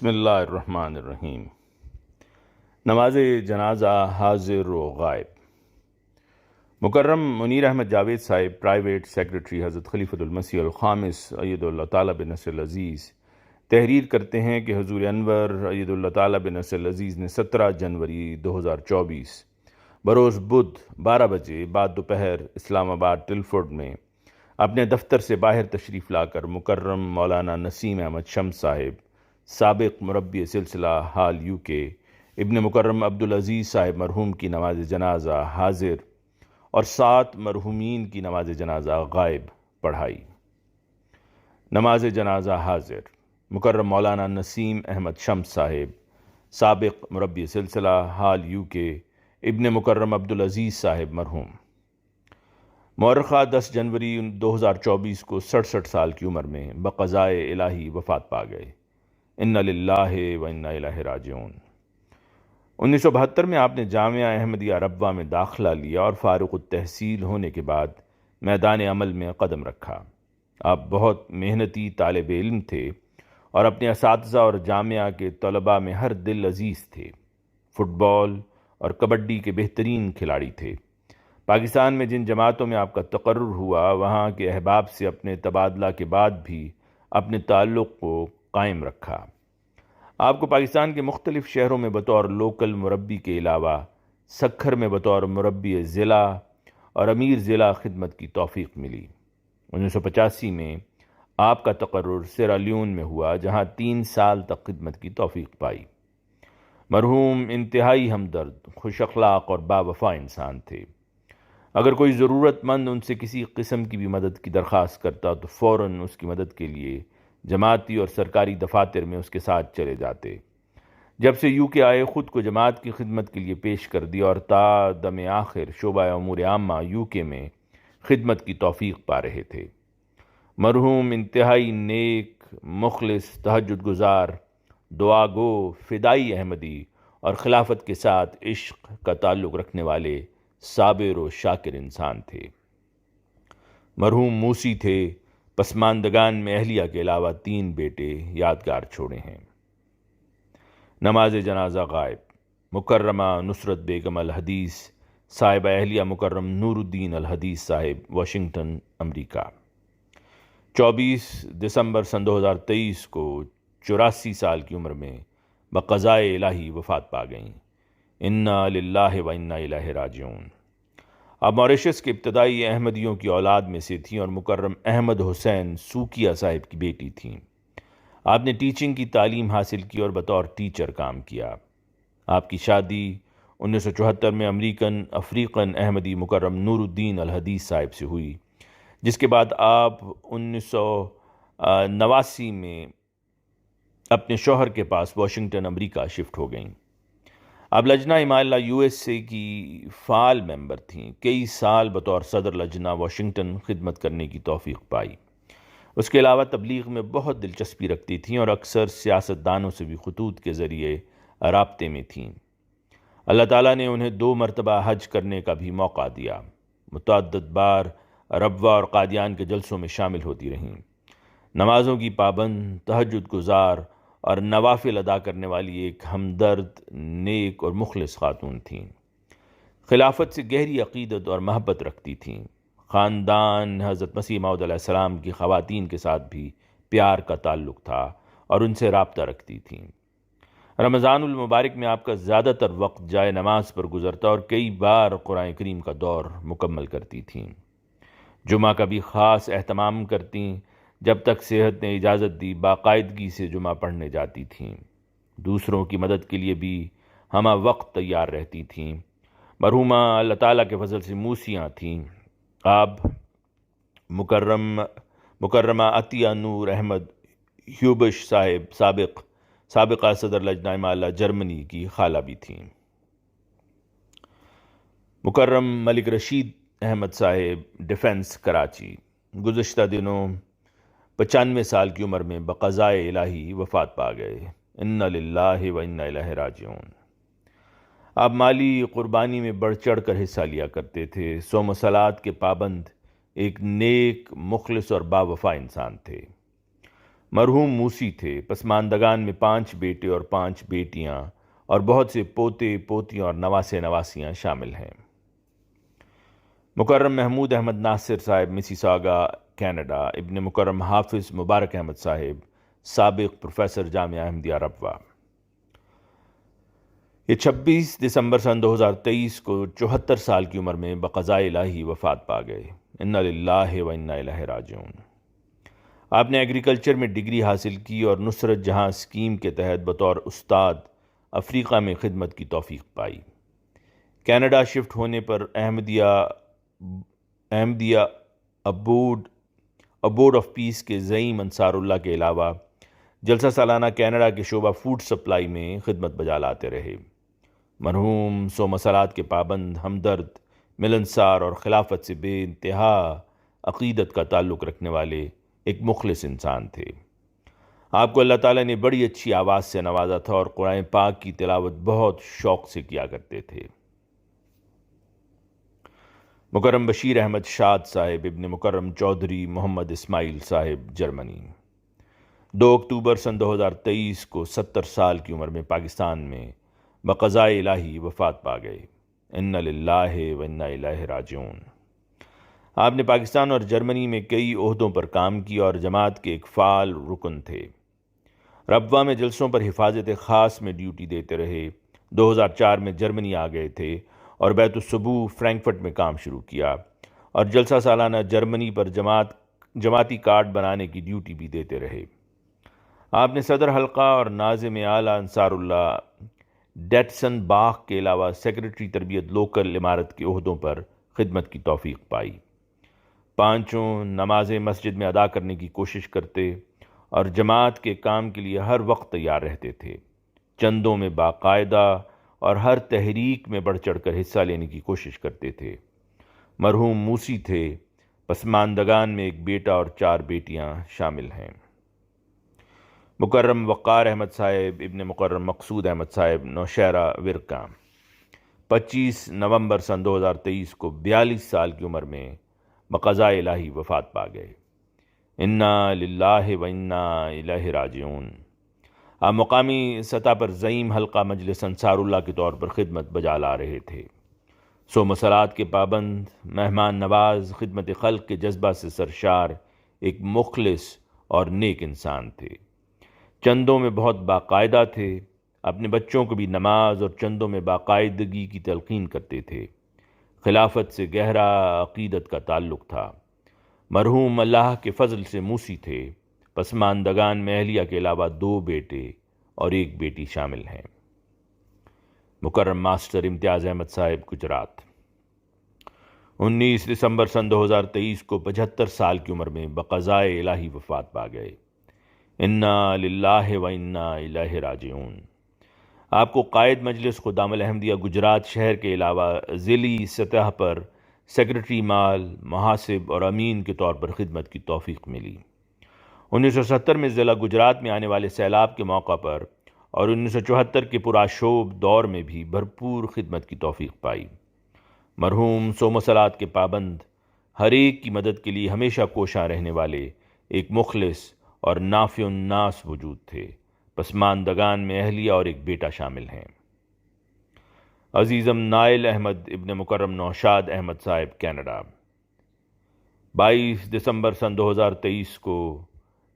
بسم اللہ الرحمن الرحیم۔ نماز جنازہ حاضر و غائب۔ مکرم منیر احمد جاوید صاحب، پرائیویٹ سیکرٹری حضرت خلیفۃ المسیح الخامس اید اللہ تعالیٰ بن نصر العزیز، تحریر کرتے ہیں کہ حضور انور اید اللہ تعالیٰ بن نصر العزیز نے 17 جنوری 2024 بروز بدھ 12 بجے بعد دوپہر اسلام آباد ٹلفورڈ میں اپنے دفتر سے باہر تشریف لا کر مکرم مولانا نسیم احمد شمس صاحب، سابق مربی سلسلہ حال یو کے، ابن مکرم عبدالعزیز صاحب مرحوم کی نماز جنازہ حاضر اور 7 مرحومین کی نماز جنازہ غائب پڑھائی۔ نماز جنازہ حاضر: مکرم مولانا نسیم احمد شمس صاحب، سابق مربی سلسلہ حال یو کے، ابن مکرم عبدالعزیز صاحب مرحوم، مورخہ 10 جنوری 2024 کو 67 سال کی عمر میں بقضائے الہی وفات پا گئے۔ انا للہ و انا الیہ راجعون۔ 1972 میں آپ نے جامعہ احمدیہ ربوہ میں داخلہ لیا اور فارغ التحصیل ہونے کے بعد میدان عمل میں قدم رکھا۔ آپ بہت محنتی طالب علم تھے اور اپنے اساتذہ اور جامعہ کے طلباء میں ہر دل عزیز تھے۔ فٹ بال اور کبڈی کے بہترین کھلاڑی تھے۔ پاکستان میں جن جماعتوں میں آپ کا تقرر ہوا، وہاں کے احباب سے اپنے تبادلہ کے بعد بھی اپنے تعلق کو قائم رکھا۔ آپ کو پاکستان کے مختلف شہروں میں بطور لوکل مربی کے علاوہ سکھر میں بطور مربی ضلع اور امیر ضلع خدمت کی توفیق ملی۔ 1985 میں آپ کا تقرر سیرالیون میں ہوا، جہاں 3 سال تک خدمت کی توفیق پائی۔ مرحوم انتہائی ہمدرد، خوش اخلاق اور باوفا انسان تھے۔ اگر کوئی ضرورت مند ان سے کسی قسم کی بھی مدد کی درخواست کرتا تو فوراً اس کی مدد کے لیے جماعتی اور سرکاری دفاتر میں اس کے ساتھ چلے جاتے۔ جب سے یو کے آئے، خود کو جماعت کی خدمت کے لیے پیش کر دیا اور تا دم آخر شعبہ امور عامہ یو کے میں خدمت کی توفیق پا رہے تھے۔ مرحوم انتہائی نیک، مخلص، تہجد گزار، دعا گو، فدائی احمدی اور خلافت کے ساتھ عشق کا تعلق رکھنے والے صابر و شاکر انسان تھے۔ مرحوم موسی تھے۔ پسماندگان میں اہلیہ کے علاوہ 3 بیٹے یادگار چھوڑے ہیں۔ نماز جنازہ غائب: مکرمہ نصرت بیگم الحدیث، صاحبہ اہلیہ مکرم نور الدین الحدیث صاحب، واشنگٹن، امریکہ، 24 دسمبر سن 2023 کو 84 سال کی عمر میں بقضائے الہی وفات پا گئیں۔ انا للہ و انا الیہ راجعون۔ آپ موریشس کے ابتدائی احمدیوں کی اولاد میں سے تھیں اور مکرم احمد حسین سوکیا صاحب کی بیٹی تھیں۔ آپ نے ٹیچنگ کی تعلیم حاصل کی اور بطور ٹیچر کام کیا۔ آپ کی شادی 1974 میں افریقن احمدی مکرم نور الدین الحدیث صاحب سے ہوئی، جس کے بعد آپ 1989 میں اپنے شوہر کے پاس واشنگٹن، امریکہ شفٹ ہو گئیں۔ اب لجنہ امائلہ یو ایس اے کی فعال ممبر تھیں۔ کئی سال بطور صدر لجنہ واشنگٹن خدمت کرنے کی توفیق پائی۔ اس کے علاوہ تبلیغ میں بہت دلچسپی رکھتی تھیں اور اکثر سیاست دانوں سے بھی خطوط کے ذریعے رابطے میں تھیں۔ اللہ تعالیٰ نے انہیں 2 مرتبہ حج کرنے کا بھی موقع دیا۔ متعدد بار ربوہ اور قادیان کے جلسوں میں شامل ہوتی رہیں۔ نمازوں کی پابند، تہجد گزار اور نوافل ادا کرنے والی ایک ہمدرد، نیک اور مخلص خاتون تھیں۔ خلافت سے گہری عقیدت اور محبت رکھتی تھیں۔ خاندان حضرت مسیح موعود علیہ السلام کی خواتین کے ساتھ بھی پیار کا تعلق تھا اور ان سے رابطہ رکھتی تھیں۔ رمضان المبارک میں آپ کا زیادہ تر وقت جائے نماز پر گزرتا اور کئی بار قرآن کریم کا دور مکمل کرتی تھیں۔ جمعہ کا بھی خاص اہتمام کرتیں۔ جب تک صحت نے اجازت دی، باقاعدگی سے جمعہ پڑھنے جاتی تھیں۔ دوسروں کی مدد کے لیے بھی ہمہ وقت تیار رہتی تھیں۔ مرحومہ اللہ تعالیٰ کے فضل سے موسیاں تھیں۔ آپ مکرمہ عطیہ نور احمد ہیوبش صاحب، سابقہ صدر لجنہ امائلہ جرمنی کی خالہ بھی تھیں۔ مکرم ملک رشید احمد صاحب، ڈیفنس، کراچی، گزشتہ دنوں 95 سال کی عمر میں بقضائے الہی وفات پا گئے۔ انا للہ و انا الیہ راجعون۔ آپ مالی قربانی میں بڑھ چڑھ کر حصہ لیا کرتے تھے۔ صوم و صلات کے پابند، ایک نیک، مخلص اور باوفا انسان تھے۔ مرحوم موسی تھے۔ پسماندگان میں 5 بیٹے اور 5 بیٹیاں اور بہت سے پوتے پوتیاں اور نواسے نواسیاں شامل ہیں۔ مکرم محمود احمد ناصر صاحب مسیساگا کینیڈا، ابن مکرم حافظ مبارک احمد صاحب سابق پروفیسر جامعہ احمدیہ ربوہ، یہ 26 دسمبر سن 2023 کو 74 سال کی عمر میں بقضائے الہی وفات پا گئے۔ انا للہ و انا الیہ راجعون۔ آپ نے ایگریکلچر میں ڈگری حاصل کی اور نصرت جہاں اسکیم کے تحت بطور استاد افریقہ میں خدمت کی توفیق پائی۔ کینیڈا شفٹ ہونے پر احمدیہ ابورڈ آف پیس کے زعیم انصار اللہ کے علاوہ جلسہ سالانہ کینیڈا کے شعبہ فوڈ سپلائی میں خدمت بجا لاتے رہے۔ مرحوم 100 مسالات کے پابند، ہمدرد، ملنسار اور خلافت سے بے انتہا عقیدت کا تعلق رکھنے والے ایک مخلص انسان تھے۔ آپ کو اللہ تعالیٰ نے بڑی اچھی آواز سے نوازا تھا اور قرآن پاک کی تلاوت بہت شوق سے کیا کرتے تھے۔ مکرم بشیر احمد شاد صاحب، ابن مکرم چودھری محمد اسماعیل صاحب جرمنی، 2 اکتوبر سن 2023 کو 70 سال کی عمر میں پاکستان میں بقضائے الہی وفات پا گئے۔ انا للہ و انا الیہ راجعون۔ آپ نے پاکستان اور جرمنی میں کئی عہدوں پر کام کیا اور جماعت کے ایک فعال رکن تھے۔ ربوہ میں جلسوں پر حفاظت خاص میں ڈیوٹی دیتے رہے۔ 2004 میں جرمنی آ گئے تھے اور بیت الصبوح فرینکفرٹ میں کام شروع کیا اور جلسہ سالانہ جرمنی پر جماعتی کارڈ بنانے کی ڈیوٹی بھی دیتے رہے۔ آپ نے صدر حلقہ اور ناظم اعلیٰ انصار اللہ ڈیٹسن باغ کے علاوہ سیکرٹری تربیت لوکل امارت کے عہدوں پر خدمت کی توفیق پائی۔ 5 نمازیں مسجد میں ادا کرنے کی کوشش کرتے اور جماعت کے کام کے لیے ہر وقت تیار رہتے تھے۔ چندوں میں باقاعدہ اور ہر تحریک میں بڑھ چڑھ کر حصہ لینے کی کوشش کرتے تھے۔ مرحوم موسی تھے۔ پسماندگان میں ایک بیٹا اور 4 بیٹیاں شامل ہیں۔ مکرم وقار احمد صاحب، ابن مکرم مقصود احمد صاحب نوشہرہ ورکاں، 25 نومبر سن 2023 کو 42 سال کی عمر میں بقضائے الہی وفات پا گئے۔ انا للہ و انا الیہ راجعون۔ آپ مقامی سطح پر زعیم حلقہ مجلس انصار اللہ کے طور پر خدمت بجا لا رہے تھے۔ 100 مسالات کے پابند، مہمان نواز، خدمت خلق کے جذبہ سے سرشار ایک مخلص اور نیک انسان تھے۔ چندوں میں بہت باقاعدہ تھے۔ اپنے بچوں کو بھی نماز اور چندوں میں باقاعدگی کی تلقین کرتے تھے۔ خلافت سے گہرا عقیدت کا تعلق تھا۔ مرحوم اللہ کے فضل سے موسی تھے۔ پسماندگان میں اہلیہ کے علاوہ 2 بیٹے اور 1 بیٹی شامل ہیں۔ مکرم ماسٹر امتیاز احمد صاحب گجرات، 19 دسمبر سن 2023 کو 75 سال کی عمر میں بقضائے الہی وفات پا گئے۔ انا للہ و انا الیہ راجعون۔ آپ کو قائد مجلس خدام الاحمدیہ گجرات شہر کے علاوہ ضلعی سطح پر سیکرٹری مال، محاسب اور امین کے طور پر خدمت کی توفیق ملی۔ 1970 میں ضلع گجرات میں آنے والے سیلاب کے موقع پر اور 1974 کے پرآشوب دور میں بھی بھرپور خدمت کی توفیق پائی۔ مرحوم 100 مسالات کے پابند، ہر ایک کی مدد کے لیے ہمیشہ کوشاں رہنے والے ایک مخلص اور نافع الناس وجود تھے۔ پسماندگان میں اہلیہ اور ایک بیٹا شامل ہیں۔ عزیزم نائل احمد، ابن مکرم نوشاد احمد صاحب کینیڈا، 22 دسمبر سن 2023 کو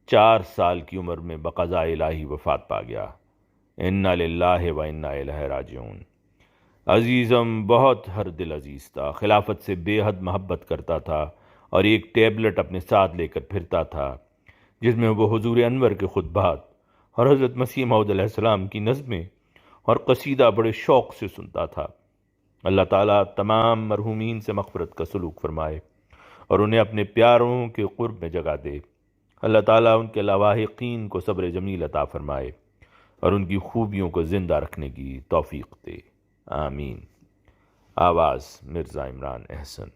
4 سال کی عمر میں بقضائے الہی وفات پا گیا۔ انا للہ و انا الیہ راجعون۔ عزیزم بہت ہر دل عزیز تھا، خلافت سے بے حد محبت کرتا تھا اور ایک ٹیبلٹ اپنے ساتھ لے کر پھرتا تھا جس میں وہ حضور انور کے خطبات اور حضرت مسیح موعود علیہ السلام کی نظمیں اور قصیدہ بڑے شوق سے سنتا تھا۔ اللہ تعالیٰ تمام مرحومین سے مغفرت کا سلوک فرمائے اور انہیں اپنے پیاروں کے قرب میں جگہ دے۔ اللہ تعالیٰ ان کے لواحقین کو صبر جمیل عطا فرمائے اور ان کی خوبیوں کو زندہ رکھنے کی توفیق دے۔ آمین۔ آواز مرزا عمران احسن۔